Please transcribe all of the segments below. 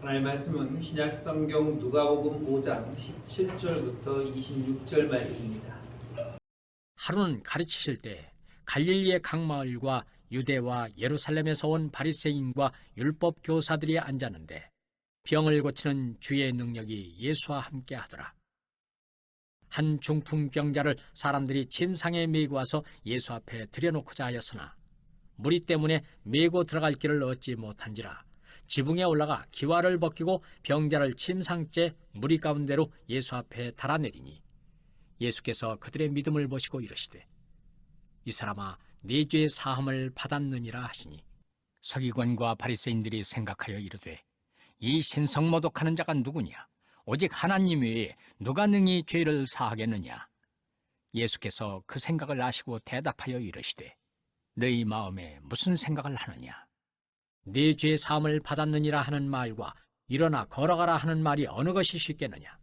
하나님의 말씀은 신약 성경 누가복음 5장 17절부터 26절 말씀입니다. 하루는 가르치실 때 갈릴리의 각 마을과 유대와 예루살렘에서 온 바리새인과 율법 교사들이 앉았는데 병을 고치는 주의 능력이 예수와 함께 하더라. 한 중풍병자를 사람들이 침상에 메고 와서 예수 앞에 들여놓고자 하였으나 무리 때문에 메고 들어갈 길을 얻지 못한지라 지붕에 올라가 기와를 벗기고 병자를 침상째 무리 가운데로 예수 앞에 달아내리니 예수께서 그들의 믿음을 보시고 이르시되 이 사람아 네 죄의 사함을 받았느니라 하시니 서기관과 바리새인들이 생각하여 이르되 이 신성모독하는 자가 누구냐 오직 하나님 외에 누가 능히 죄를 사하겠느냐. 예수께서 그 생각을 아시고 대답하여 이르시되 너희 마음에 무슨 생각을 하느냐. 네 죄의 사함을 받았느니라 하는 말과 일어나 걸어가라 하는 말이 어느 것이 쉽겠느냐.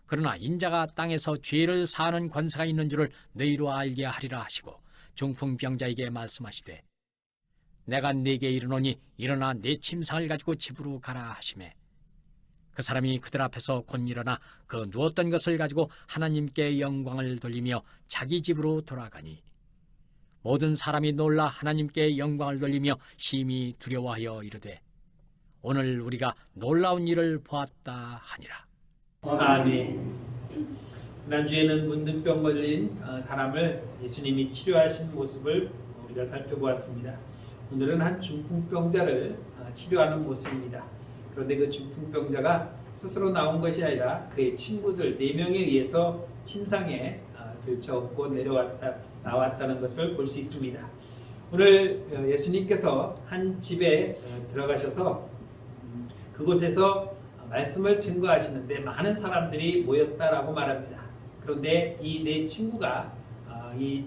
그러나 인자가 땅에서 죄를 사하는 권세가 있는 줄을 너희로 알게 하리라 하시고 중풍병자에게 말씀하시되 내가 네게 이르노니 일어나 네 침상을 가지고 집으로 가라 하시매 그 사람이 그들 앞에서 곧 일어나 그 누웠던 것을 가지고 하나님께 영광을 돌리며 자기 집으로 돌아가니 모든 사람이 놀라 하나님께 영광을 돌리며 심히 두려워하여 이르되 오늘 우리가 놀라운 일을 보았다 하니라. 아멘. 지난주에는 문둥병 걸린 사람을 예수님이 치료하신 모습을 우리가 살펴보았습니다. 오늘은 한 중풍병자를 치료하는 모습입니다. 그런데 그 중풍병자가 스스로 나온 것이 아니라 그의 친구들 4명에 의해서 침상에 들쳐업고 나왔다는 것을 볼 수 있습니다. 오늘 예수님께서 한 집에 들어가셔서 그곳에서 말씀을 증거하시는데 많은 사람들이 모였다라고 말합니다. 그런데 이 4친구가 이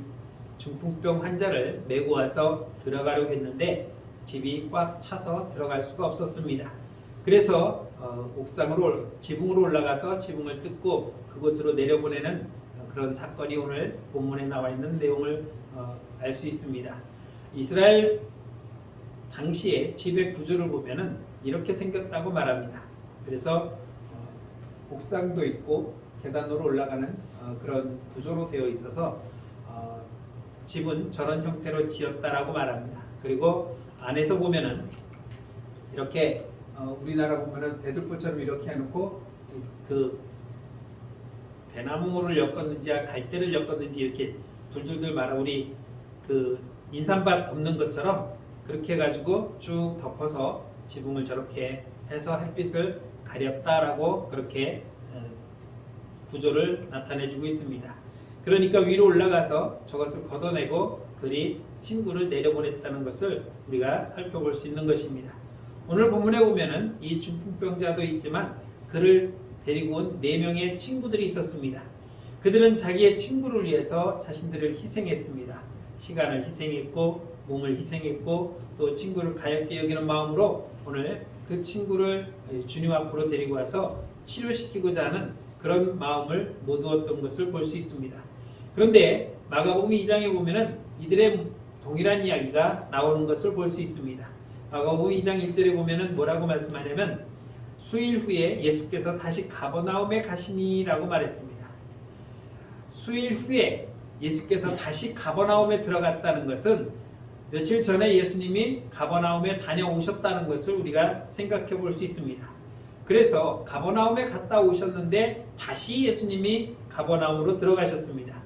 중풍병 환자를 메고 와서 들어가려고 했는데 집이 꽉 차서 들어갈 수가 없었습니다. 그래서 지붕으로 올라가서 지붕을 뜯고 그곳으로 내려보내는 그런 사건이 오늘 본문에 나와 있는 내용을 알 수 있습니다. 이스라엘 당시에 집의 구조를 보면은 이렇게 생겼다고 말합니다. 그래서 옥상도 있고 계단으로 올라가는 그런 구조로 되어 있어서 집은 저런 형태로 지었다라고 말합니다. 그리고 안에서 보면은 이렇게 우리나라 보면은 대들보처럼 이렇게 해놓고 그 대나무를 엮었는지 갈대를 엮었는지 이렇게 둘둘둘 말아 우리 그 인삼밭 덮는 것처럼 그렇게 해가지고 쭉 덮어서 지붕을 저렇게 해서 햇빛을 가렸다라고 그렇게 구조를 나타내주고 있습니다. 그러니까 위로 올라가서 저것을 걷어내고 그리 친구를 내려보냈다는 것을 우리가 살펴볼 수 있는 것입니다. 오늘 본문에 보면은 이 중풍병자도 있지만 그를 데리고 온 4명의 친구들이 있었습니다. 그들은 자기의 친구를 위해서 자신들을 희생했습니다. 시간을 희생했고 몸을 희생했고 또 친구를 가볍게 여기는 마음으로 오늘 그 친구를 주님 앞으로 데리고 와서 치료시키고자 하는 그런 마음을 모두었던 것을 볼 수 있습니다. 그런데 마가복음 2장에 보면은 이들의 동일한 이야기가 나오는 것을 볼 수 있습니다. 마가복음 2장 1절에 보면은 뭐라고 말씀하냐면 수일 후에 예수께서 다시 가버나움에 가시니라고 말했습니다. 수일 후에 예수께서 다시 가버나움에 들어갔다는 것은 며칠 전에 예수님이 가버나움에 다녀오셨다는 것을 우리가 생각해 볼 수 있습니다. 그래서 가버나움에 갔다 오셨는데 다시 예수님이 가버나움으로 들어가셨습니다.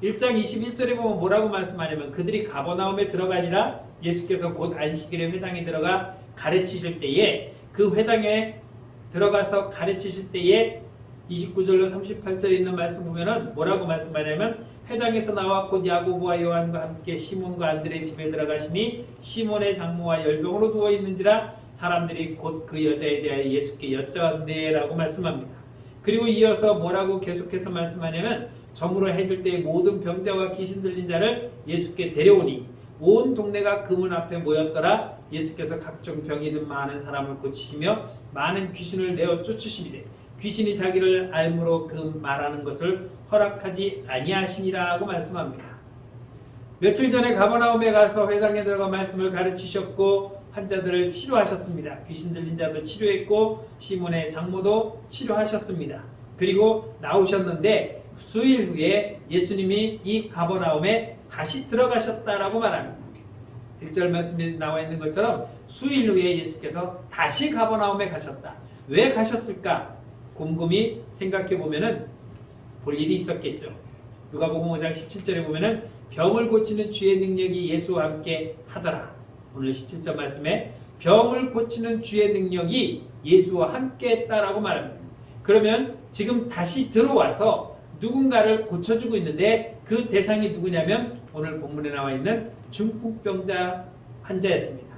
1장 21절에 보면 뭐라고 말씀하냐면 그들이 가버나움에 들어가니라 예수께서 곧 안식일에 회당에 들어가 가르치실 때에 그 회당에 들어가서 가르치실 때에 29절로 38절에 있는 말씀 보면은 뭐라고 말씀하냐면 회당에서 나와 곧 야고보와 요한과 함께 시몬과 안드레의 집에 들어가시니 시몬의 장모와 열병으로 누워 있는지라 사람들이 곧 그 여자에 대하여 예수께 여짜온대 라고 말씀합니다. 그리고 이어서 뭐라고 계속해서 말씀하냐면 저물어 해질 때에 모든 병자와 귀신 들린 자를 예수께 데려오니 온 동네가 그 문 앞에 모였더라. 예수께서 각종 병이 든 많은 사람을 고치시며 많은 귀신을 내어 쫓으시니래 귀신이 자기를 알므로 그 말하는 것을 허락하지 아니하시니라 고 말씀합니다. 며칠 전에 가버나움에 가서 회당에 들어가 말씀을 가르치셨고 환자들을 치료하셨습니다. 귀신 들린 자도 치료했고 시몬의 장모도 치료하셨습니다. 그리고 나오셨는데 수일 후에 예수님이 이 가버나움에 다시 들어가셨다라고 말합니다. 1절 말씀에 나와 있는 것처럼 수일 후에 예수께서 다시 가버나움에 가셨다. 왜 가셨을까? 곰곰이 생각해 보면은 볼 일이 있었겠죠. 누가복음 5장 17절에 보면은 병을 고치는 주의 능력이 예수와 함께 하더라. 오늘 17절 말씀에 병을 고치는 주의 능력이 예수와 함께 했다라고 말합니다. 그러면 지금 다시 들어와서 누군가를 고쳐주고 있는데 그 대상이 누구냐면 오늘 본문에 나와 있는 중풍병자 환자였습니다.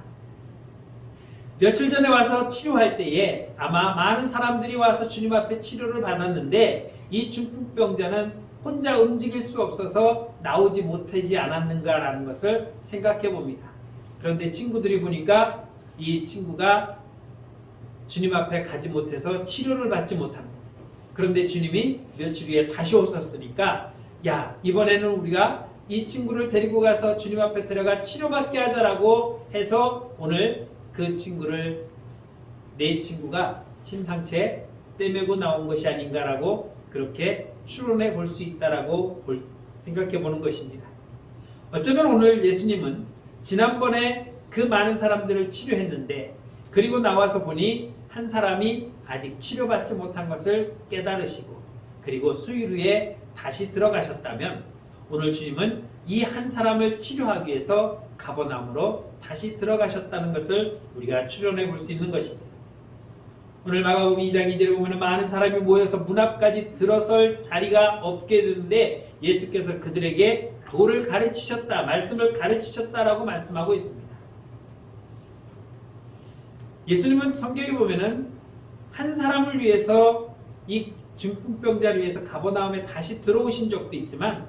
며칠 전에 와서 치료할 때에 아마 많은 사람들이 와서 주님 앞에 치료를 받았는데 이 중풍병자는 혼자 움직일 수 없어서 나오지 못하지 않았는가라는 것을 생각해 봅니다. 그런데 친구들이 보니까 이 친구가 주님 앞에 가지 못해서 치료를 받지 못합니다. 그런데 주님이 며칠 후에 다시 오셨으니까 야, 이번에는 우리가 이 친구를 데리고 가서 주님 앞에 데려가 치료받게 하자라고 해서 오늘 그 친구를 내 친구가 침상채 떼매고 나온 것이 아닌가라고 그렇게 추론해 볼 수 있다라고 생각해 보는 것입니다. 어쩌면 오늘 예수님은 지난번에 그 많은 사람들을 치료했는데 그리고 나와서 보니 한 사람이 아직 치료받지 못한 것을 깨달으시고 그리고 수일 후에 다시 들어가셨다면 오늘 주님은 이 한 사람을 치료하기 위해서 가버나움으로 다시 들어가셨다는 것을 우리가 추론해 볼 수 있는 것입니다. 오늘 마가복음 2장 2절에 보면 많은 사람이 모여서 문 앞까지 들어설 자리가 없게 되는데 예수께서 그들에게 도를 가르치셨다, 말씀을 가르치셨다라고 말씀하고 있습니다. 예수님은 성경에 보면은 한 사람을 위해서 이 중풍병자를 위해서 가버나움에 다시 들어오신 적도 있지만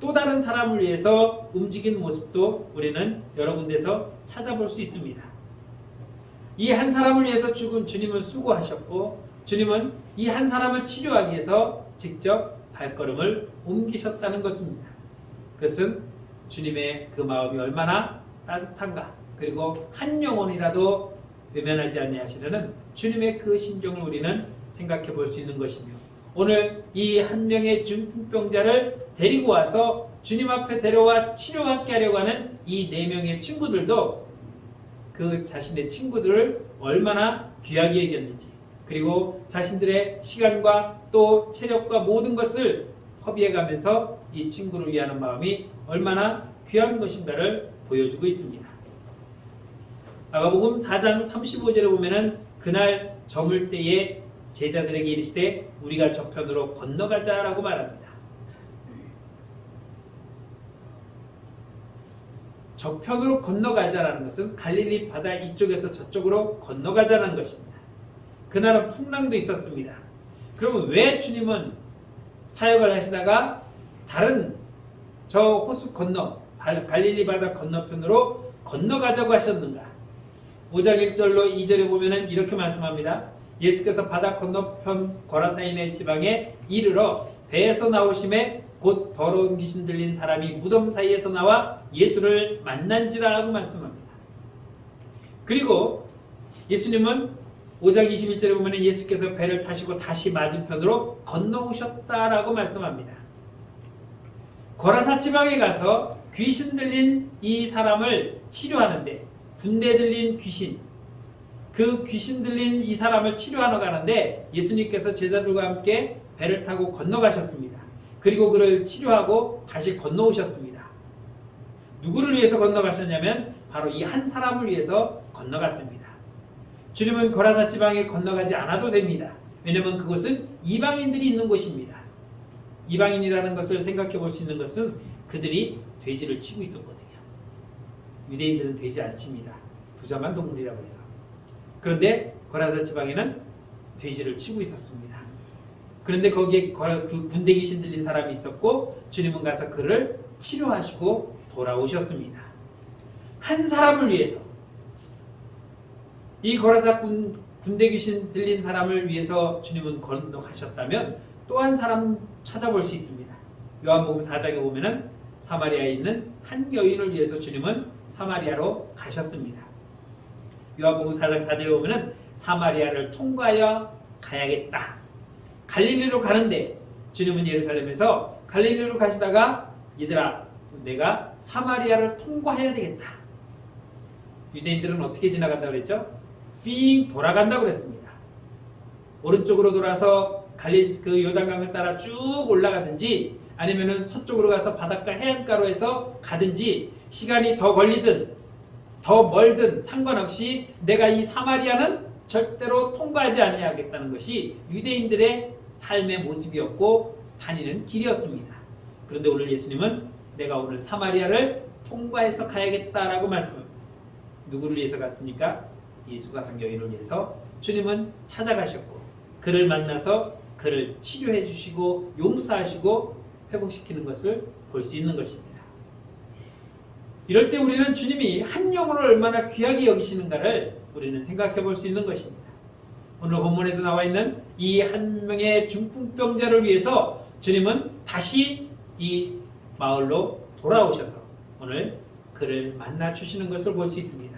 또 다른 사람을 위해서 움직인 모습도 우리는 여러 군데서 찾아볼 수 있습니다. 이 한 사람을 위해서 죽은 주님은 수고하셨고 주님은 이 한 사람을 치료하기 위해서 직접 발걸음을 옮기셨다는 것입니다. 그것은 주님의 그 마음이 얼마나 따뜻한가 그리고 한 영혼이라도 외면하지 아니하시려는 주님의 그 심정을 우리는 생각해 볼 수 있는 것이며 오늘 이 한 명의 중풍병자를 데리고 와서 주님 앞에 데려와 치료받게 하려고 하는 이 4명의 친구들도 그 자신의 친구들을 얼마나 귀하게 여겼는지 그리고 자신들의 시간과 또 체력과 모든 것을 허비해가면서 이 친구를 위하는 마음이 얼마나 귀한 것인가를 보여주고 있습니다. 마가복음 4장 35절에 보면은 그날 저물 때에 제자들에게 이르시되 우리가 저편으로 건너가자라고 말합니다. 저편으로 건너가자라는 것은 갈릴리 바다 이쪽에서 저쪽으로 건너가자는 것입니다. 그날은 풍랑도 있었습니다. 그러면 왜 주님은 사역을 하시다가 다른 저 호수 건너 갈릴리 바다 건너편으로 건너가자고 하셨는가? 5장 1절로 2절에 보면은 이렇게 말씀합니다. 예수께서 바다 건너편 거라사인의 지방에 이르러 배에서 나오심에 곧 더러운 귀신 들린 사람이 무덤 사이에서 나와 예수를 만난지라고 말씀합니다. 그리고 예수님은 5장 21절에 보면 예수께서 배를 타시고 다시 맞은편으로 건너오셨다라고 말씀합니다. 거라사 지방에 가서 귀신 들린 이 사람을 치료하는데 군대 들린 귀신 그 귀신 들린 이 사람을 치료하러 가는데 예수님께서 제자들과 함께 배를 타고 건너가셨습니다. 그리고 그를 치료하고 다시 건너오셨습니다. 누구를 위해서 건너가셨냐면 바로 이 한 사람을 위해서 건너갔습니다. 주님은 거라사 지방에 건너가지 않아도 됩니다. 왜냐하면 그곳은 이방인들이 있는 곳입니다. 이방인이라는 것을 생각해 볼 수 있는 것은 그들이 돼지를 치고 있었거든요. 유대인들은 돼지 안 칩니다. 부정한 동물이라고 해서. 그런데 거라사 지방에는 돼지를 치고 있었습니다. 그런데 거기에 그 군대 귀신 들린 사람이 있었고 주님은 가서 그를 치료하시고 돌아오셨습니다. 한 사람을 위해서 이 거라사 군대 귀신 들린 사람을 위해서 주님은 건너가셨다면 또 한 사람 찾아볼 수 있습니다. 요한복음 4장에 보면은 사마리아에 있는 한 여인을 위해서 주님은 사마리아로 가셨습니다. 요한복음 4장 4절에 보면은 사마리아를 통과하여 가야겠다. 갈릴리로 가는데 주님은 예루살렘에서 갈릴리로 가시다가 얘들아 내가 사마리아를 통과해야 되겠다. 유대인들은 어떻게 지나간다고 그랬죠? 삥 돌아간다고 그랬습니다. 오른쪽으로 돌아서 그 요단강을 따라 쭉 올라가든지 아니면은 서쪽으로 가서 바닷가 해안가로 해서 가든지 시간이 더 걸리든 더 멀든 상관없이 내가 이 사마리아는 절대로 통과하지 아니하겠다는 것이 유대인들의 삶의 모습이었고 다니는 길이었습니다. 그런데 오늘 예수님은 내가 오늘 사마리아를 통과해서 가야겠다라고 말씀합니다. 누구를 위해서 갔습니까? 이 수가성 여인을 위해서 주님은 찾아가셨고 그를 만나서 그를 치료해 주시고 용서하시고 회복시키는 것을 볼 수 있는 것입니다. 이럴 때 우리는 주님이 한 영혼을 얼마나 귀하게 여기시는가를 우리는 생각해 볼 수 있는 것입니다. 오늘 본문에도 나와 있는 이 한 명의 중풍병자를 위해서 주님은 다시 이 마을로 돌아오셔서 오늘 그를 만나 주시는 것을 볼 수 있습니다.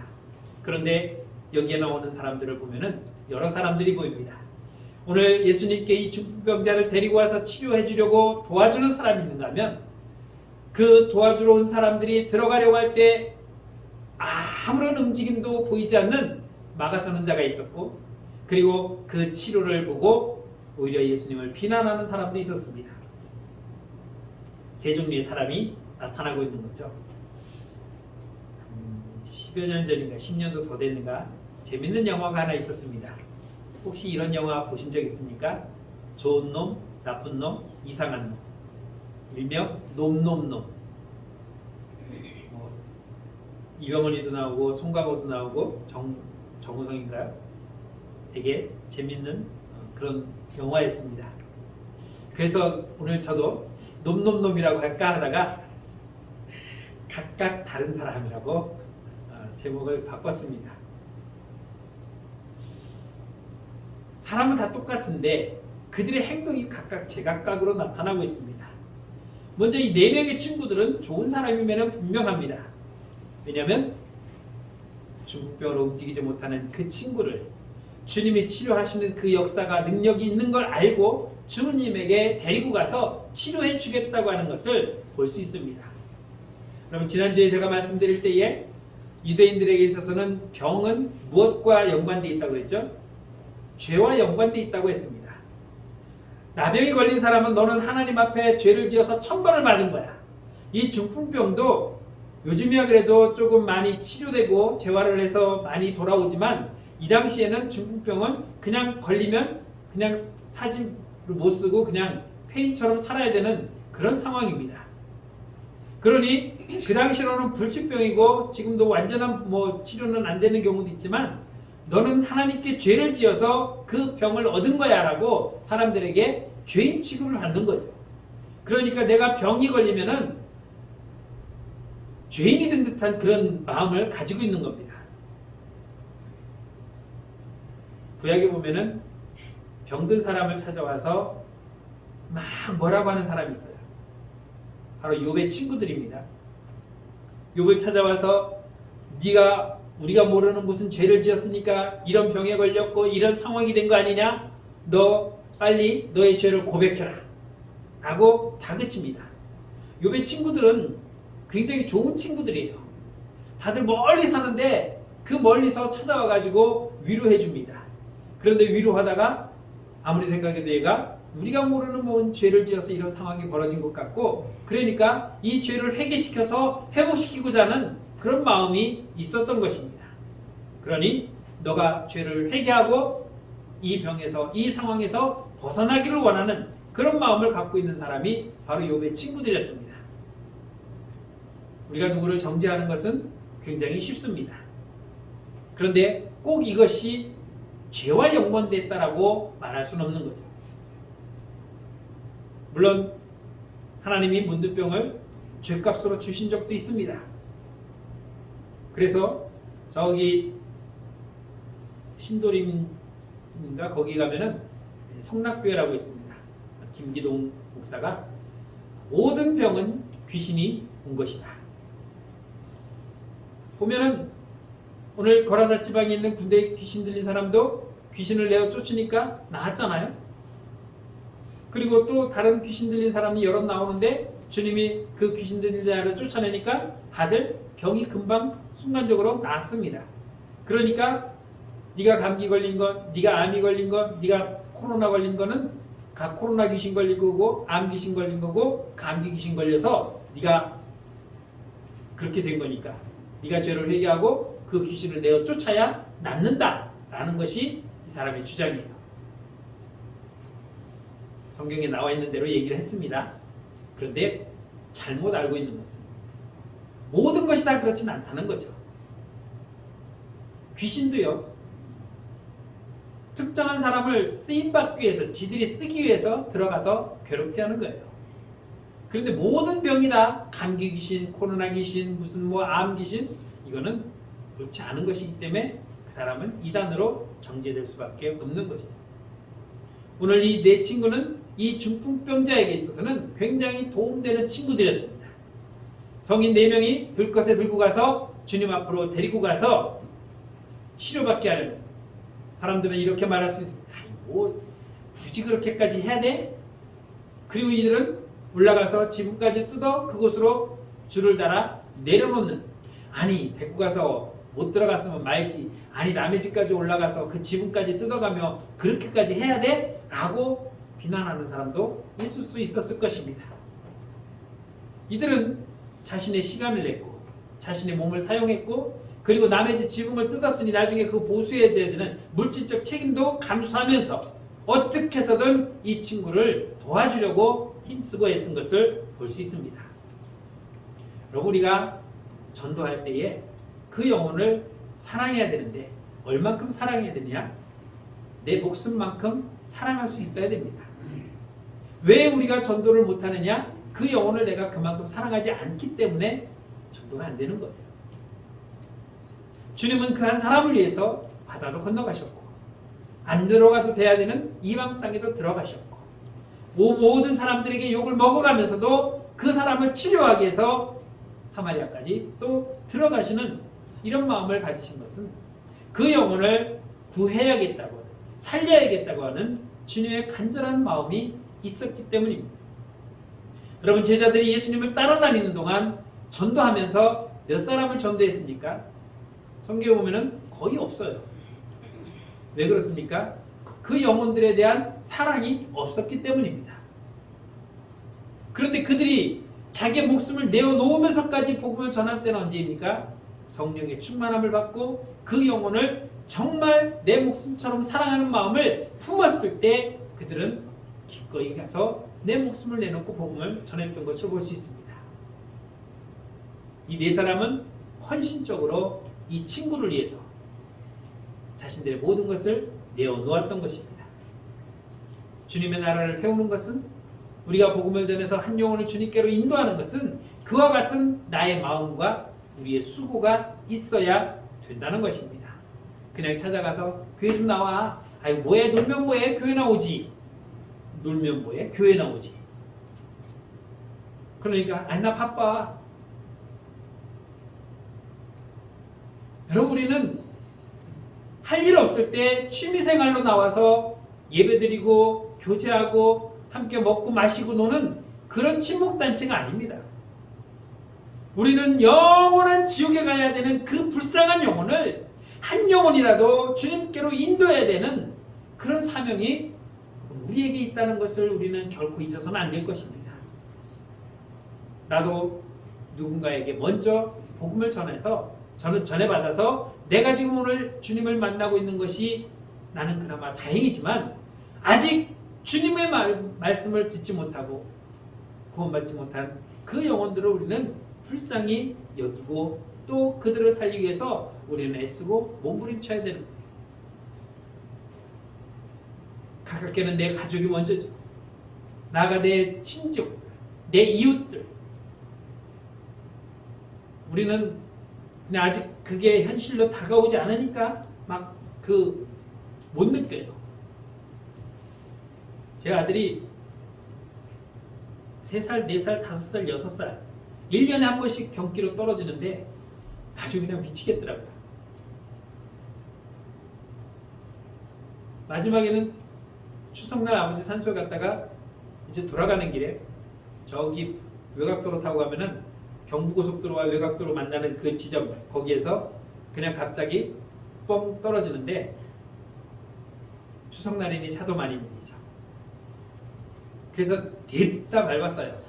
그런데 여기에 나오는 사람들을 보면은 여러 사람들이 보입니다. 오늘 예수님께 이 중풍병자를 데리고 와서 치료해 주려고 도와주는 사람이 있는가 하면 그 도와주러 온 사람들이 들어가려고 할 때 아무런 움직임도 보이지 않는 막아서는 자가 있었고 그리고 그 치료를 보고 오히려 예수님을 비난하는 사람도 있었습니다. 세 종류의 사람이 나타나고 있는 거죠. 10여 년 전인가 10년도 더 됐는가 재밌는 영화가 하나 있었습니다. 혹시 이런 영화 보신 적 있습니까? 좋은 놈, 나쁜 놈, 이상한 놈. 일명 놈놈놈. 이병헌이도 나오고 송강호도 나오고 정우성인가요? 되게 재밌는 그런 영화였습니다. 그래서 오늘 저도 놈놈놈이라고 할까 하다가 각각 다른 사람이라고 제목을 바꿨습니다. 사람은 다 똑같은데 그들의 행동이 각각 제각각으로 나타나고 있습니다. 먼저 이 네 명의 친구들은 좋은 사람임에는 분명합니다. 왜냐하면 중풍병으로 움직이지 못하는 그 친구를 주님이 치료하시는 그 역사가 능력이 있는 걸 알고 주님에게 데리고 가서 치료해 주겠다고 하는 것을 볼 수 있습니다. 그럼 지난주에 제가 말씀드릴 때에 유대인들에게 있어서는 병은 무엇과 연관되어 있다고 했죠? 죄와 연관되어 있다고 했습니다. 나병이 걸린 사람은 너는 하나님 앞에 죄를 지어서 천벌을 받은 거야. 이 중풍병도 요즘이야 그래도 조금 많이 치료되고 재활을 해서 많이 돌아오지만 이 당시에는 중풍병은 그냥 걸리면 그냥 사진을 못 쓰고 그냥 폐인처럼 살아야 되는 그런 상황입니다. 그러니 그 당시로는 불치병이고 지금도 완전한 치료는 안 되는 경우도 있지만 너는 하나님께 죄를 지어서 그 병을 얻은 거야 라고 사람들에게 죄인 취급을 받는 거죠. 그러니까 내가 병이 걸리면은 죄인이 된 듯한 그런 마음을 가지고 있는 겁니다. 구약에 보면은 병든 사람을 찾아와서 막 뭐라고 하는 사람이 있어요. 바로 욥의 친구들입니다. 욥을 찾아와서 우리가 모르는 무슨 죄를 지었으니까 이런 병에 걸렸고 이런 상황이 된 거 아니냐? 너 빨리 너의 죄를 고백해라 라고 다그칩니다. 욥의 친구들은 굉장히 좋은 친구들이에요. 다들 멀리 사는데 그 멀리서 찾아와 가지고 위로해 줍니다. 그런데 위로하다가 아무리 생각해도 얘가 우리가 모르는 뭔 죄를 지어서 이런 상황이 벌어진 것 같고 그러니까 이 죄를 회개시켜서 회복시키고자 하는 그런 마음이 있었던 것입니다. 그러니 너가 죄를 회개하고 이 병에서 이 상황에서 벗어나기를 원하는 그런 마음을 갖고 있는 사람이 바로 욥의 친구들이었습니다. 우리가 누구를 정죄하는 것은 굉장히 쉽습니다. 그런데 꼭 이것이 죄와 연관됐다라고 말할 수는 없는 거죠. 물론 하나님이 문둥병을 죄값으로 주신 적도 있습니다. 그래서 저기 신도림인가 거기 가면은 성락교회라고 있습니다. 김기동 목사가 모든 병은 귀신이 온 것이다. 보면은 오늘 거라사 지방에 있는 군대 귀신 들린 사람도 귀신을 내어 쫓으니까 나았잖아요. 그리고 또 다른 귀신 들린 사람이 여럿 나오는데 주님이 그 귀신 들린 자를 쫓아내니까 다들 병이 금방 순간적으로 나았습니다. 그러니까 네가 감기 걸린 건, 네가 암이 걸린 건, 네가 코로나 걸린 거는 각 코로나 귀신 걸린 거고 암 귀신 걸린 거고 감기 귀신 걸려서 네가 그렇게 된 거니까 네가 죄를 회개하고 그 귀신을 내어 쫓아야 낫는다라는 것이 이 사람의 주장이에요. 성경에 나와 있는 대로 얘기를 했습니다. 그런데 잘못 알고 있는 것은 모든 것이 다 그렇지는 않다는 거죠. 귀신도요, 특정한 사람을 쓰임받기 위해서, 지들이 쓰기 위해서 들어가서 괴롭게 하는 거예요. 그런데 모든 병이 다 감기 귀신, 코로나 귀신, 무슨 뭐 암 귀신, 이거는 그렇지 않은 것이기 때문에 그 사람은 이단으로 정죄될 수밖에 없는 것이죠. 오늘 이 네 친구는 이 중풍병자에게 있어서는 굉장히 도움되는 친구들이었습니다. 성인 4명이 들것에 들고 가서 주님 앞으로 데리고 가서 치료받게 하려는, 사람들은 이렇게 말할 수 있습니다. 아니 뭐 굳이 그렇게까지 해야 돼? 그리고 이들은 올라가서 지붕까지 뜯어 그곳으로 줄을 달아 내려놓는, 아니 데리고 가서 못 들어갔으면 말지, 아니 남의 집까지 올라가서 그 지붕까지 뜯어가며 그렇게까지 해야 돼? 라고 비난하는 사람도 있을 수 있었을 것입니다. 이들은 자신의 시간을 냈고 자신의 몸을 사용했고 그리고 남의 집 지붕을 뜯었으니 나중에 그 보수해야 되는 물질적 책임도 감수하면서 어떻게 해서든 이 친구를 도와주려고 힘쓰고 애쓴 것을 볼 수 있습니다. 여러분, 우리가 전도할 때에 그 영혼을 사랑해야 되는데 얼만큼 사랑해야 되냐? 내 목숨만큼 사랑할 수 있어야 됩니다. 왜 우리가 전도를 못하느냐? 그 영혼을 내가 그만큼 사랑하지 않기 때문에 전도가 안 되는 거예요. 주님은 그 한 사람을 위해서 바다도 건너가셨고 안 들어가도 돼야 되는 이방 땅에도 들어가셨고 모든 사람들에게 욕을 먹어가면서도 그 사람을 치료하기 위해서 사마리아까지 또 들어가시는 이런 마음을 가지신 것은 그 영혼을 구해야겠다고, 살려야겠다고 하는 주님의 간절한 마음이 있었기 때문입니다. 여러분, 제자들이 예수님을 따라다니는 동안 전도하면서 몇 사람을 전도했습니까? 성경에 보면은 거의 없어요. 왜 그렇습니까? 그 영혼들에 대한 사랑이 없었기 때문입니다. 그런데 그들이 자기의 목숨을 내어놓으면서까지 복음을 전할 때는 언제입니까? 성령의 충만함을 받고 그 영혼을 정말 내 목숨처럼 사랑하는 마음을 품었을 때 그들은 기꺼이 가서 내 목숨을 내놓고 복음을 전했던 것을 볼 수 있습니다. 이 네 사람은 헌신적으로 이 친구를 위해서 자신들의 모든 것을 내어놓았던 것입니다. 주님의 나라를 세우는 것은, 우리가 복음을 전해서 한 영혼을 주님께로 인도하는 것은 그와 같은 나의 마음과 우리의 수고가 있어야 된다는 것입니다. 그냥 찾아가서 교회 좀 나와. 아이 뭐해, 놀면 뭐해, 교회 나오지. 놀면 뭐해, 교회 나오지. 그러니까 아니 나 바빠. 여러분, 우리는 할 일 없을 때 취미생활로 나와서 예배드리고 교제하고 함께 먹고 마시고 노는 그런 친목단체가 아닙니다. 우리는 영원한 지옥에 가야 되는 그 불쌍한 영혼을 한 영혼이라도 주님께로 인도해야 되는 그런 사명이 우리에게 있다는 것을 우리는 결코 잊어서는 안 될 것입니다. 나도 누군가에게 먼저 복음을 전해받아서 내가 지금 오늘 주님을 만나고 있는 것이 나는 그나마 다행이지만 아직 주님의 말씀을 듣지 못하고 구원받지 못한 그 영혼들을 우리는 불쌍히 여기고 또 그들을 살리기 위해서 우리는 애쓰고 몸부림쳐야 되는 거예요. 가깝게는 내 가족이 먼저죠. 나아가 내 친족, 내 이웃들. 우리는 그냥 아직 그게 현실로 다가오지 않으니까 막 못 느껴요. 제 아들이 3살, 4살, 5살, 6살 1년에 한 번씩 경기로 떨어지는데 아주 그냥 미치겠더라고요. 마지막에는 추석날 아버지 산소 갔다가 이제 돌아가는 길에 저기 외곽도로 타고 가면은 경부고속도로와 외곽도로 만나는 그 지점 거기에서 그냥 갑자기 뻥 떨어지는데 추석날이니 차도 많이 밀리죠. 그래서 냅다 밟았어요.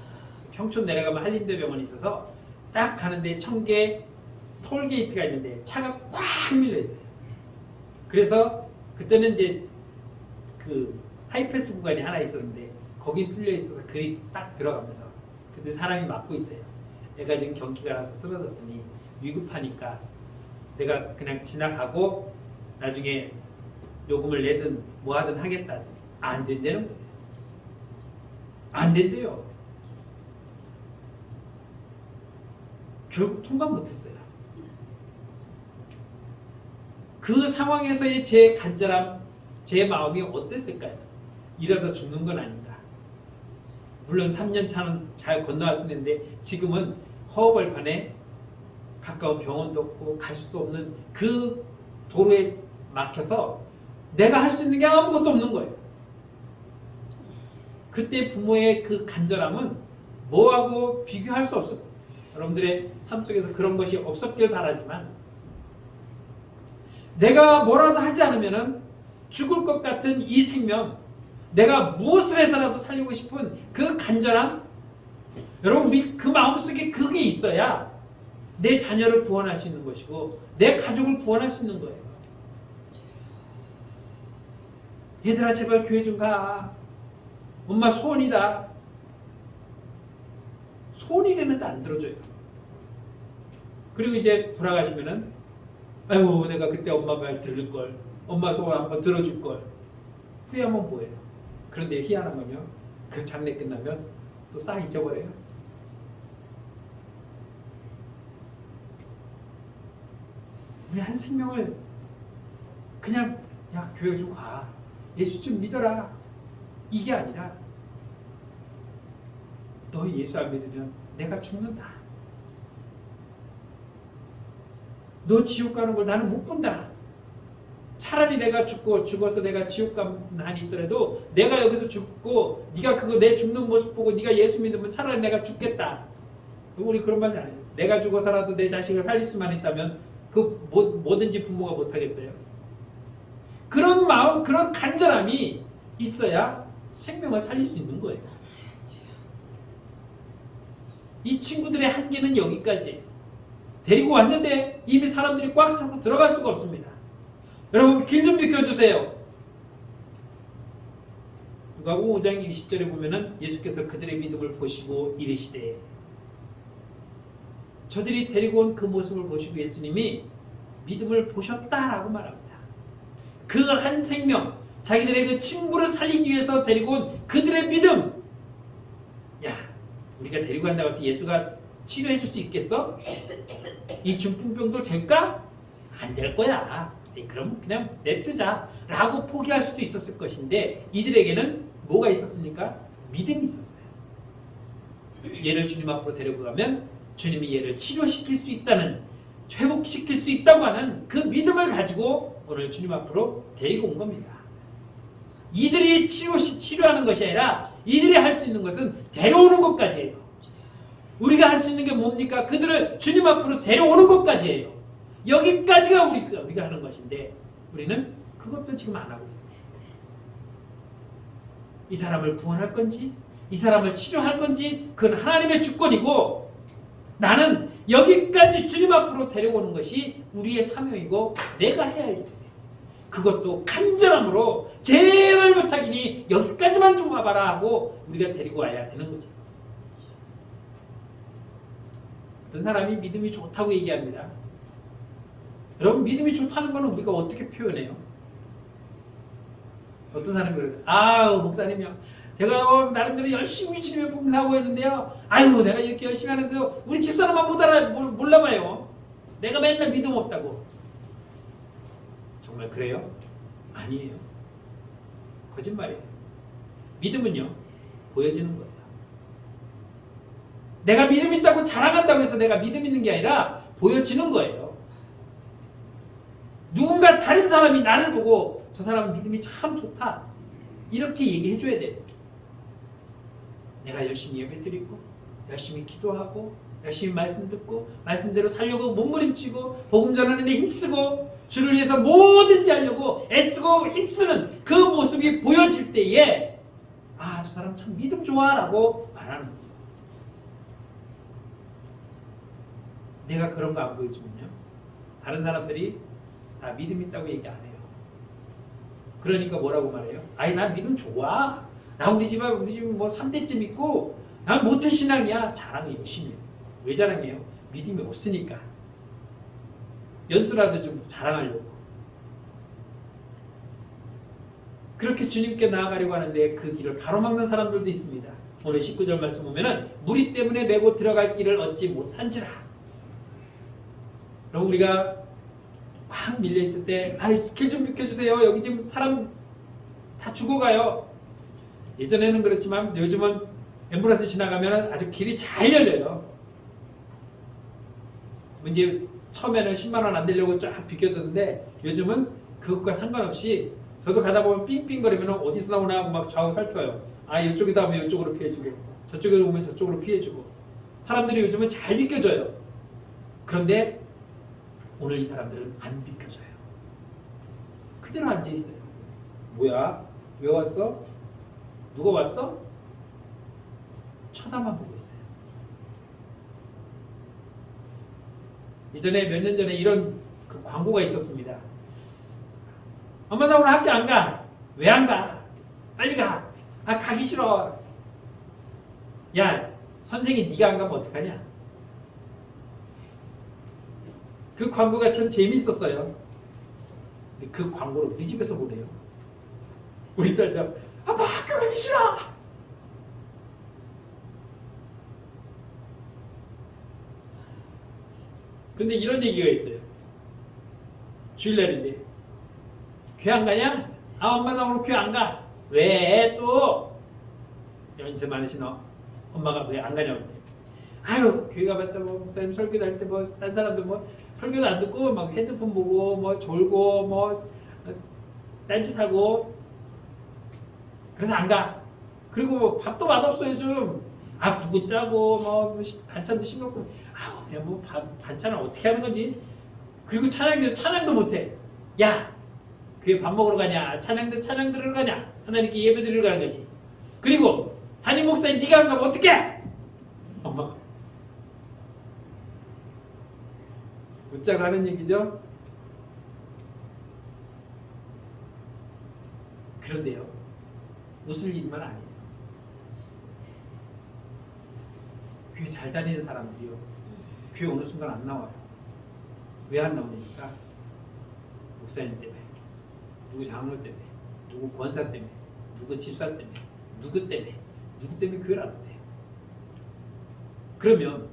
평촌 내려가면 한림대병원이 있어서 딱 가는데 청계 톨게이트가 있는데 차가 꽉 밀려 있어요. 그래서 그때는 이제 그 하이패스 구간이 하나 있었는데 거기 뚫려 있어서 글이 딱 들어가면서 그때 사람이 막고 있어요. 내가 지금 경기가 나서 쓰러졌으니 위급하니까 내가 그냥 지나가고 나중에 요금을 내든 뭐 하든 하겠다. 안 된다는 거예요. 안 된대요. 결국 통과 못했어요. 그 상황에서의 제 간절함, 제 마음이 어땠을까요? 이러다 죽는 건 아닌가. 물론 3년 차는 잘 건너왔었는데 지금은 허허벌판에 가까운 병원도 없고 갈 수도 없는 그 도로에 막혀서 내가 할 수 있는 게 아무것도 없는 거예요. 그때 부모의 그 간절함은 뭐하고 비교할 수 없어요. 여러분들의 삶 속에서 그런 것이 없었길 바라지만 내가 뭐라도 하지 않으면 죽을 것 같은 이 생명, 내가 무엇을 해서라도 살리고 싶은 그 간절함, 여러분 우리 그 마음속에 그게 있어야 내 자녀를 구원할 수 있는 것이고 내 가족을 구원할 수 있는 거예요. 얘들아 제발 교회 좀 가. 엄마 소원이다. 소원이라는데 안 들어줘요. 그리고 이제 돌아가시면은 아이고 내가 그때 엄마 말 들을 걸, 엄마 소원 한번 들어줄 걸. 후회하면 뭐예요? 그런데 희한한 건요, 그 장례 끝나면 또 싹 잊어버려요. 우리 한 생명을 그냥 야 교회 좀 가, 예수 좀 믿어라, 이게 아니라 너 예수 안 믿으면 내가 죽는다. 너 지옥 가는 걸 나는 못 본다. 차라리 내가 죽어서 내가 지옥 가는 한이 있더라도 내가 여기서 죽고 네가 그거 내 죽는 모습 보고 네가 예수 믿으면 차라리 내가 죽겠다. 우리 그런 말 잘해요. 내가 죽어서라도 내 자식을 살릴 수만 있다면 그 뭐든지 부모가 못하겠어요. 그런 마음, 그런 간절함이 있어야 생명을 살릴 수 있는 거예요. 이 친구들의 한계는 여기까지. 데리고 왔는데 이미 사람들이 꽉 차서 들어갈 수가 없습니다. 여러분 길 좀 비켜주세요. 누가복음 5장 20절에 보면은 예수께서 그들의 믿음을 보시고 이르시되, 저들이 데리고 온 그 모습을 보시고 예수님이 믿음을 보셨다라고 말합니다. 그 한 생명, 자기들의 그 친구를 살리기 위해서 데리고 온 그들의 믿음. 야, 우리가 데리고 간다고 해서 예수가 치료해 줄 수 있겠어? 이 중풍병도 될까? 안 될 거야. 그럼 그냥 냅두자 라고 포기할 수도 있었을 것인데 이들에게는 뭐가 있었습니까? 믿음이 있었어요. 얘를 주님 앞으로 데리고 가면 주님이 얘를 치료시킬 수 있다는, 회복시킬 수 있다고 하는 그 믿음을 가지고 오늘 주님 앞으로 데리고 온 겁니다. 이들이 치료하는 것이 아니라 이들이 할 수 있는 것은 데려오는 것까지예요. 우리가 할 수 있는 게 뭡니까? 그들을 주님 앞으로 데려오는 것까지예요. 여기까지가 우리가 하는 것인데 우리는 그것도 지금 안 하고 있습니다. 이 사람을 구원할 건지 이 사람을 치료할 건지 그건 하나님의 주권이고, 나는 여기까지 주님 앞으로 데려오는 것이 우리의 사명이고 내가 해야 할 일이에요. 그것도 간절함으로 제발 부탁이니 여기까지만 좀 와봐라 하고 우리가 데리고 와야 되는 거죠. 어떤 사람이 믿음이 좋다고 얘기합니다. 여러분 믿음이 좋다는 것은 우리가 어떻게 표현해요? 어떤 사람이 그래요. 아우 목사님이요, 제가 나름대로 열심히 주님의 봉사하고 있는데요, 아유 내가 이렇게 열심히 하는데도 우리 집사람만 몰라봐요. 내가 맨날 믿음 없다고. 정말 그래요? 아니에요. 거짓말이에요. 믿음은요 보여지는 거예요. 내가 믿음 있다고 자랑한다고 해서 내가 믿음 있는 게 아니라 보여지는 거예요. 누군가 다른 사람이 나를 보고 저 사람은 믿음이 참 좋다 이렇게 얘기해 줘야 돼요. 내가 열심히 예배드리고 열심히 기도하고 열심히 말씀 듣고 말씀대로 살려고 몸부림치고 복음 전하는 데 힘쓰고 주를 위해서 뭐든지 하려고 애쓰고 힘쓰는 그 모습이 보여질 때에 아, 저 사람 참 믿음 좋아 라고 말하는 거죠. 내가 그런 거 안 보여주면요 다른 사람들이 나 믿음 있다고 얘기 안 해요. 그러니까 뭐라고 말해요? 아니 난 믿음 좋아. 나 우리 집 뭐 3대쯤 있고 난 모태신앙이야. 자랑을 열심히 해요. 왜 자랑해요? 믿음이 없으니까. 연수라도 좀 자랑하려고. 그렇게 주님께 나아가려고 하는데 그 길을 가로막는 사람들도 있습니다. 오늘 19절 말씀 보면은 무리 때문에 메고 들어갈 길을 얻지 못한지라. 그럼 우리가 꽉 밀려있을 때 길 좀 비켜주세요. 여기 지금 사람 다 죽어가요. 예전에는 그렇지만 요즘은 앰뷸런스 지나가면 아주 길이 잘 열려요. 이제 처음에는 10만 원 안 내려고 쫙 비켜줬는데 요즘은 그것과 상관없이 저도 가다 보면 삥삥거리면 어디서 나오나 하고 막 좌우 살펴요. 아 이쪽이다 하면 이쪽으로 피해주고 저쪽에 오면 저쪽으로 피해주고 사람들이 요즘은 잘 비켜줘요. 그런데 오늘 이 사람들은 안 비켜줘요. 그대로 앉아있어요. 뭐야? 왜 왔어? 누가 왔어? 쳐다만 보고 있어요. 이전에 몇 년 전에 이런 그 광고가 있었습니다. 엄마 나 오늘 학교 안 가. 왜 안 가? 빨리 가. 아 가기 싫어. 야 선생이 네가 안 가면 어떡하냐? 그 광고가 참 재밌었어요. 그 광고를 우리 집에서 보내요. 우리 딸도 아빠 학교 가기 싫어. 근데 이런 얘기가 있어요. 주일날인데 교회 안 가냐? 아 엄마 나 오늘 교회 안 가. 왜 또? 연세 많으신 엄마가 왜 안 가냐고. 아유 교회 가봤자 뭐 목사님 설교도 할 때 뭐 딴 사람들 뭐 설교도 안 듣고 막 핸드폰 보고 뭐 졸고 뭐 딴짓하고 그래서 안 가. 그리고 뭐 밥도 맛없어 요즘. 아 국은 짜고 뭐 반찬도 싱겁고 아우 그냥 뭐 반찬을 어떻게 하는 거지. 그리고 찬양도 못해. 야 교회 밥 먹으러 가냐 찬양 들으러 가냐 하나님께 예배 드리러 가는 거지. 그리고 담임 목사님 네가 안 가면 어떡해. 엄마가 웃자고 하는 얘기죠. 그런데요 웃을 일만 아니에요. 교회 잘 다니는 사람들이요 교회 오는 순간 안 나와요. 왜 안 나오니까 목사님 때문에, 누구 장로 때문에, 누구 권사 때문에, 누구 집사 때문에, 누구 때문에 교회를 안 온대요. 그러면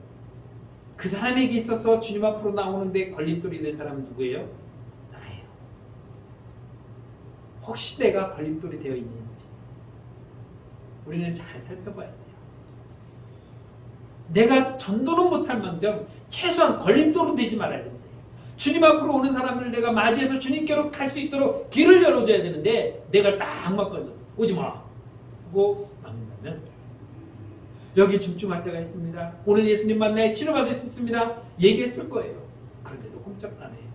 그 사람에게 있어서 주님 앞으로 나오는데 걸림돌이 된 사람은 누구예요? 나예요. 혹시 내가 걸림돌이 되어 있는지 우리는 잘 살펴봐야 돼요. 내가 전도는 못할 망정 최소한 걸림돌은 되지 말아야 됩니다. 주님 앞으로 오는 사람을 내가 맞이해서 주님께로 갈 수 있도록 길을 열어줘야 되는데 내가 딱 막거든. 오지 마 하고 막는다면 여기 중증 환자가 있습니다. 오늘 예수님 만나야 치료받을 수 있습니다. 얘기했을 거예요. 그런데도 꼼짝 안 해요.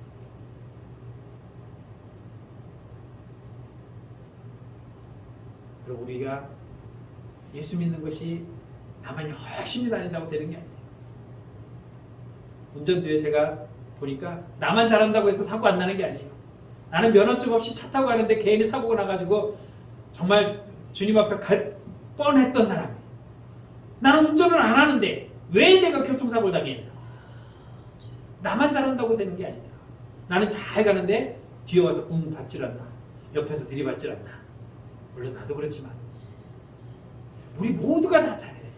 그리고 우리가 예수 믿는 것이 나만 열심히 다닌다고 되는 게 아니에요. 운전도에 제가 보니까 나만 잘한다고 해서 사고 안 나는 게 아니에요. 나는 면허증 없이 차 타고 가는데 괜히 사고가 나가지고 정말 주님 앞에 갈 뻔했던 사람이에요. 나는 운전을 안 하는데 왜 내가 교통사고를 당했냐. 나만 잘한다고 되는 게 아니다. 나는 잘 가는데 뒤에 와서 받질 않나. 옆에서 들이받질 않나. 물론 나도 그렇지만 우리 모두가 다 잘해야 돼.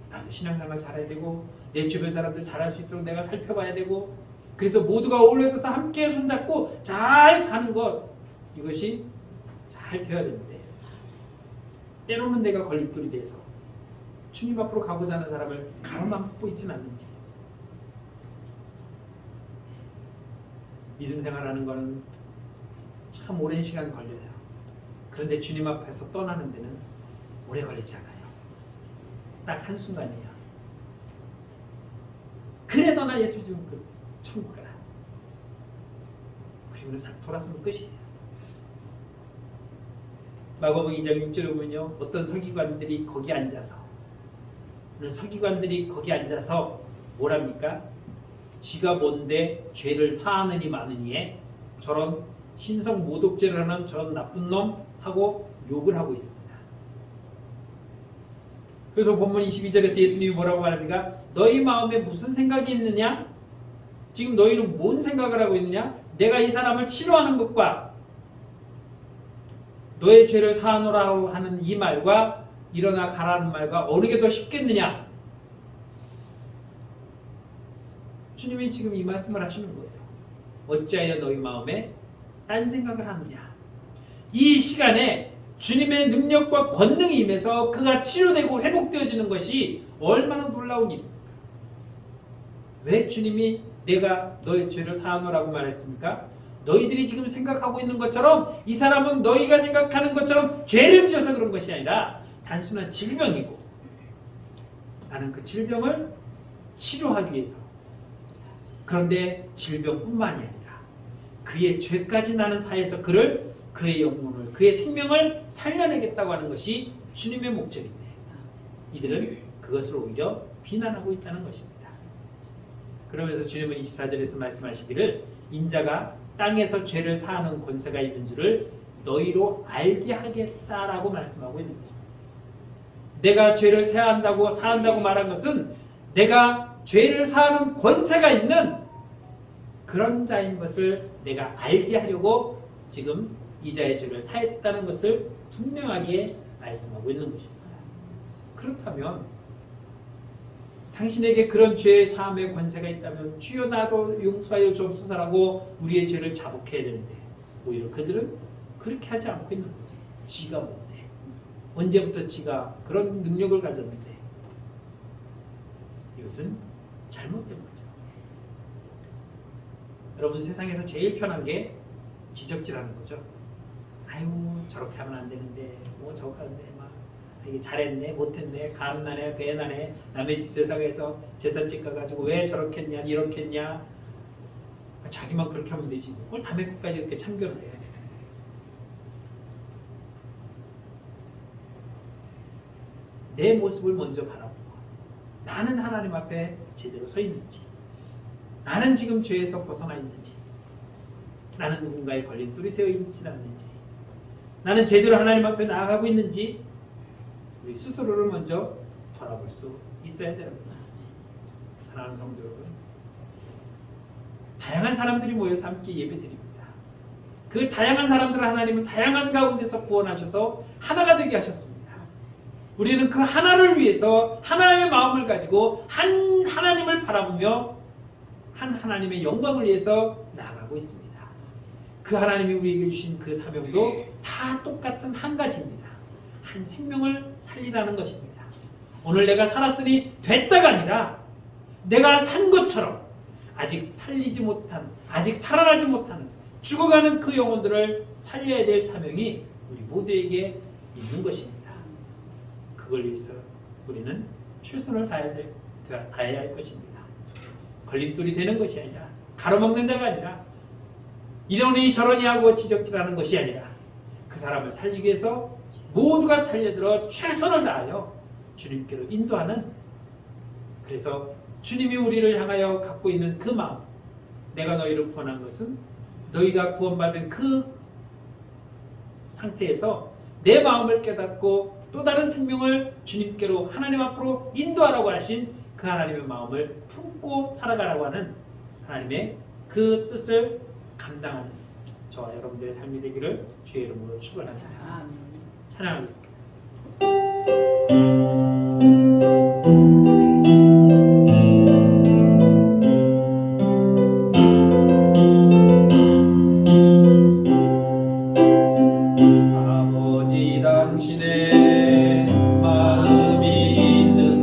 나도 신앙생활 잘해야 되고 내 주변 사람들 잘할 수 있도록 내가 살펴봐야 되고 그래서 모두가 어울려서 함께 손잡고 잘 가는 것 이것이 잘 되어야 되는데 때로는 내가 걸림돌이 돼서 주님 앞으로 가고자 하는 사람을 가로막고 있지는 않는지. 믿음 생활하는 거는 참 오랜 시간 걸려요. 그런데 주님 앞에서 떠나는 데는 오래 걸리지 않아요. 딱 한순간이에요. 그래도 나 예수 믿으면 그 천국 가라. 그리고는 돌아서면 끝이에요. 마가복음 2장 6절에 보면요, 어떤 서기관들이 거기 앉아서 뭐랍니까? 지가 뭔데 죄를 사하느니 마느니에 저런 신성 모독죄를 하는 저런 나쁜 놈 하고 욕을 하고 있습니다. 그래서 본문 22절에서 예수님이 뭐라고 말합니까? 너희 마음에 무슨 생각이 있느냐? 지금 너희는 뭔 생각을 하고 있느냐? 내가 이 사람을 치료하는 것과 너의 죄를 사하노라 하는 이 말과 일어나 가라는 말과 어느 게 더 쉽겠느냐? 주님이 지금 이 말씀을 하시는 거예요. 어찌하여 너희 마음에 딴 생각을 하느냐? 이 시간에 주님의 능력과 권능이 임해서 그가 치료되고 회복되어지는 것이 얼마나 놀라운 일입니까? 왜 주님이 내가 너의 죄를 사하노라고 말했습니까? 너희들이 지금 생각하고 있는 것처럼 이 사람은 너희가 생각하는 것처럼 죄를 지어서 그런 것이 아니라 단순한 질병이고 나는 그 질병을 치료하기 위해서, 그런데 질병뿐만이 아니라 그의 죄까지 나는 사이에서 그의 영혼을, 그의 생명을 살려내겠다고 하는 것이 주님의 목적인데 이들은 그것을 오히려 비난하고 있다는 것입니다. 그러면서 주님은 24절에서 말씀하시기를 인자가 땅에서 죄를 사하는 권세가 있는 줄을 너희로 알게 하겠다라고 말씀하고 있는 거죠. 내가 죄를 사한다고 말한 것은 내가 죄를 사하는 권세가 있는 그런 자인 것을 내가 알게 하려고 지금 이자의 죄를 사했다는 것을 분명하게 말씀하고 있는 것입니다. 그렇다면 당신에게 그런 죄의 사함의 권세가 있다면 주여 나도 용서하여 주옵소서라고 우리의 죄를 자복해야 되는데 오히려 그들은 그렇게 하지 않고 있는 거죠. 지가 뭔데? 언제부터 지가 그런 능력을 가졌는데? 이것은 잘못된 거죠. 여러분, 세상에서 제일 편한 게 지적질하는 거죠. 아유 저렇게 하면 안 되는데 뭐 저렇게 하는데 막 이게 잘했네 못했네 감나네 배나네 남의 세상에서 제삿집 가가지고 왜 저렇게 했냐 이렇게 했냐 자기만 그렇게 하면 되지 그걸 남의 것까지 이렇게 참견을 해. 내 모습을 먼저 바라보고 나는 하나님 앞에 제대로 서 있는지, 나는 지금 죄에서 벗어나 있는지, 나는 누군가의 걸림돌이 되어 있지 않는지, 나는 제대로 하나님 앞에 나아가고 있는지 우리 스스로를 먼저 돌아볼 수 있어야 되는 거죠. 사랑하는 성도 여러분, 다양한 사람들이 모여서 함께 예배드립니다. 그 다양한 사람들을 하나님은 다양한 가운데서 구원하셔서 하나가 되게 하셨습니다. 우리는 그 하나를 위해서 하나의 마음을 가지고 한 하나님을 바라보며 한 하나님의 영광을 위해서 나아가고 있습니다. 그 하나님이 우리에게 주신 그 사명도 다 똑같은 한 가지입니다. 한 생명을 살리라는 것입니다. 오늘 내가 살았으니 됐다가 아니라 내가 산 것처럼 아직 살리지 못한, 아직 살아나지 못하는 죽어가는 그 영혼들을 살려야 될 사명이 우리 모두에게 있는 것입니다. 그걸 위해서 우리는 최선을 다해야 할 것입니다. 걸림돌이 되는 것이 아니라, 가로막는 자가 아니라, 이러니 저러니 하고 지적질하는 것이 아니라 그 사람을 살리기 위해서 모두가 달려들어 최선을 다하여 주님께로 인도하는, 그래서 주님이 우리를 향하여 갖고 있는 그 마음, 내가 너희를 구원한 것은 너희가 구원받은 그 상태에서 내 마음을 깨닫고 또 다른 생명을 주님께로 하나님 앞으로 인도하라고 하신 그 하나님의 마음을 품고 살아가라고 하는 하나님의 그 뜻을 감당하는 저와 여러분들의 삶이 되기를 주의 이름으로 축원합니다. 찬양하겠습니다. 아버지 당신의 마음이 있는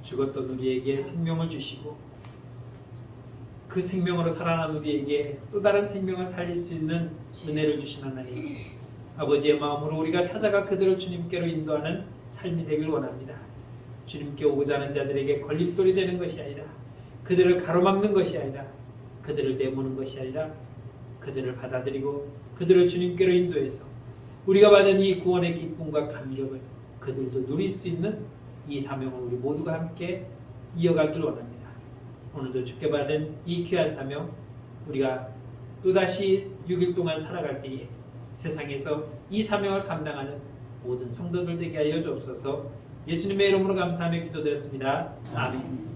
죽었던 우리에게 생명을 주시고 그 생명으로 살아난 우리에게 또 다른 생명을 살릴 수 있는 은혜를 주신 하나님, 아버지의 마음으로 우리가 찾아가 그들을 주님께로 인도하는 삶이 되길 원합니다. 주님께 오고자 하는 자들에게 걸림돌이 되는 것이 아니라, 그들을 가로막는 것이 아니라, 그들을 내모는 것이 아니라, 그들을 받아들이고 그들을 주님께로 인도해서 우리가 받은 이 구원의 기쁨과 감격을 그들도 누릴 수 있는 이 사명을 우리 모두가 함께 이어가길 원합니다. 오늘도 주께 받은 이 귀한 사명, 우리가 또다시 6일 동안 살아갈 때에 세상에서 이 사명을 감당하는 모든 성도들 되게 하여 주옵소서. 예수님의 이름으로 감사하며 기도드렸습니다. 아멘.